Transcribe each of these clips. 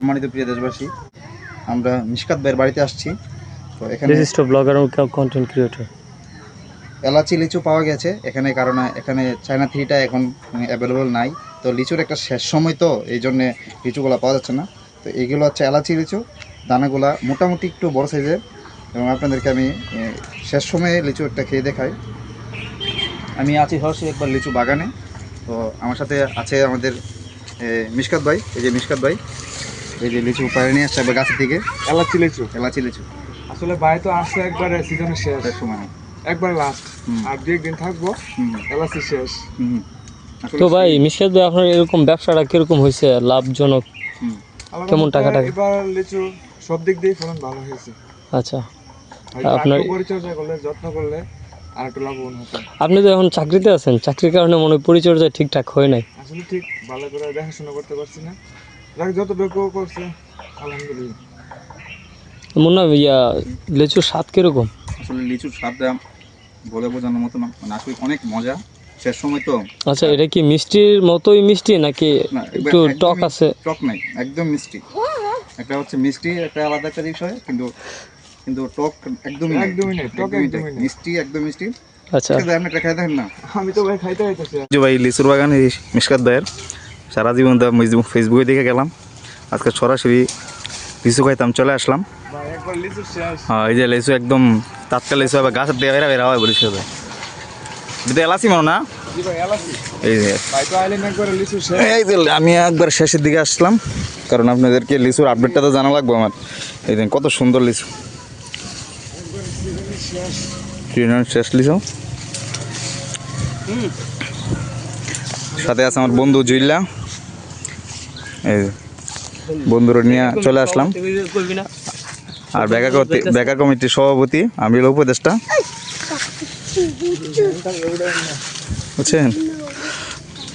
সম্মানিত প্রিয় দেশবাসী, আমরা মিশকাত ভাইয়ের বাড়িতে আসছি। তো এখানে বিশিষ্ট ব্লগার ও কন্টেন্ট ক্রিয়েটর এলাচি লিচু পাওয়া গেছে এখানে, কারণ এখানে চায়না থ্রিটা এখন অ্যাভেলেবল নাই। তো লিচুর একটা শেষ সময়, তো এই জন্যে লিচুগুলো পাওয়া যাচ্ছে না। তো এইগুলো হচ্ছে এলাচি লিচু, দানাগুলা মোটামুটি একটু বড় সাইজের। এবং আপনাদেরকে আমি শেষ সময়ে লিচু একটা খেয়ে দেখাই। আমি আছি সরাসরি একবার লিচু বাগানে। তো আমার সাথে আছে আমাদের মিশকাত ভাই। এই যে মিশকাত ভাই, এই যে লিচু পাড়ে নিয়ে আসছে একবার গাছের থেকে। এলাচি লিচু এলাচি লিচু আসলে ভাই তো আসছে একবারে সিজনের শেষ, সময় একবার লাস্ট, আর দু একদিন থাকবো এলাচি শেষ। তো ভাই মিশকাত ভাই, আপনার এরকম ব্যবসাটা কিরকম হয়েছে, লাভজনক? কেমন টাকাটা? এবার লিচু সব দিক দিয়ে ফলন ভালো হয়েছে। আচ্ছা, আপনার আপনার পরিচর্যা করলে, যত্ন করলে আর একটু লাভবান হতো। আপনি তো এখন চাকরিতে আছেন, চাকরির কারণে মনে হয় পরিচর্যা ঠিকঠাক হয় নাই। আসলে ঠিক ভালো করে দেখাশোনা করতে পারছি না, যাক যতটুকু করছে আলহামদুলিল্লাহ। মনে হয় লিচুর স্বাদ কিরকম? আসলে লিচুর স্বাদটা বলে বোঝানোর মতো না, মানে আসলে অনেক মজা। শেষ সময় তো। আচ্ছা, এটা কি মিষ্টির মতোই মিষ্টি নাকি একটু টক আছে? টক নাই, একদম মিষ্টি। একটা হচ্ছে মিষ্টি, একটা আলাদা একটা বিষয়, কিন্তু কিন্তু টক একদমই নেই, টক একদমই নেই। মিষ্টি, একদম মিষ্টি। আচ্ছা, আপনি একটা খাই দেখেন না। আমি তো ভাই খাইতে খাইতেছি। ভাই লিচুর বাগান এই মিশকাত ভাইয়ের সারা জীবন ফেসবুকে দেখে গেলাম, আজকে সরাসরি লিচু খাইতাম চলে আসলাম। ভাই একবার লিচু শেষ। হ্যাঁ, এই যে লিচু একদম টাটকা লিচু, আবার গাছের দিয়ে বেরা হয় বলিস ভাই। এটা এলাচি মানো না? জি ভাই এলাচি। এই যে ভাই তো আইলেন একবার লিচু শেষ। এই যে আমি একবার শেষের দিকে আসলাম, কারণ আপনাদেরকে লিচুর আপডেটটা তো জানা লাগবে আমার। এই দিন কত সুন্দর লিচু, শেষ লিচু। সাথে আছে আমার বন্ধু জুইল্লা, এই বন্ধুরা নিয়ে চলে আসলাম। আর বেকার কমিটির সভাপতি আমি হলো উপদেষ্টা, বুঝছেন?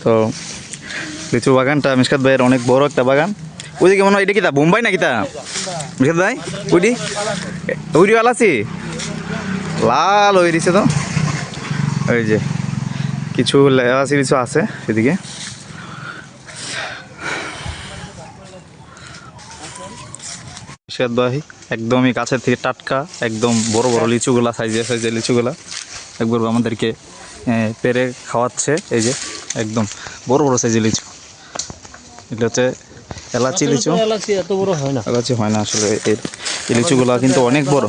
তো লিচু বাগানটা মিশকাত ভাইয়ের অনেক বড় একটা বাগান। ওইদিকে মনে হয় এটা কি তা বোম্বাই নাকি তা মিশকাত ভাই? ওইটি আলাচি লাল হয়ে দিছে তো। ওই যে কিছু এলাচি লিচু আছে এদিকে। মিশকাত ভাই একদমই কাছের থেকে টাটকা, একদম বড় বড় লিচুগুলা, সাইজে লিচুগুলা একবার আমাদেরকে পেরে খাওয়াচ্ছে। এই যে একদম বড় বড় সাইজের লিচু, এটা হচ্ছে এলাচি লিচু। এলাচি এত বড় হয় না, এলাচি হয় না আসলে, এই লিচুগুলা কিন্তু অনেক বড়।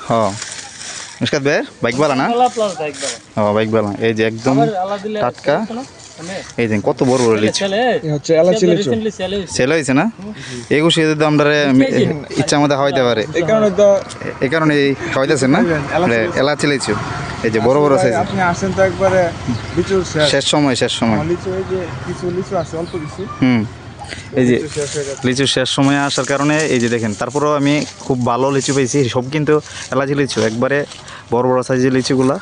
হ্যাঁ, মিশকাত ভাই বাইকবালা না? হ্যাঁ, বাইকবালা। এই যে একদম টাটকা, এই যে কত বড় বড় লিচু হচ্ছে এলাচি লিচু। সেল হয়েছে না? একুশে যদি আমরা ইচ্ছা মতো খাওয়াইতে পারে, এই কারণে খাওয়াইতেছেন না এলাচি লিচু। এই যে বড় বড় সাইজ। আপনি আসেন তো একবারে লিচু শেষ সময় লিচু, এই যে কিছু লিচু আছে অল্প কিছু। এই যে শেষ হয়ে গেছে। লিচু শেষ সময় আসার কারণে এই যে দেখেন, তারপরেও আমি খুব ভালো লিচু পেয়েছি সব, কিন্তু এলাচি লিচু একবারে বড় বড় সাইজের লিচুগুলা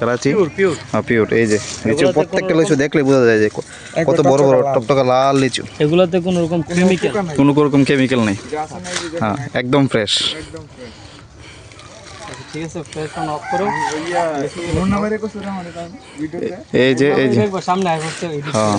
এলাচি পিওর। এই যে লিচু প্রত্যেকটা লিচু দেখলে বোঝা যায় যে কত বড় বড় টকটকা লাল লিচু। এগুলাতে কোনো রকম কেমিক্যাল নেই। হ্যাঁ, একদম ফ্রেশ। ঠিক আছে, ফ্রেশ অফ করো। এই যে সামনে হ্যাঁ।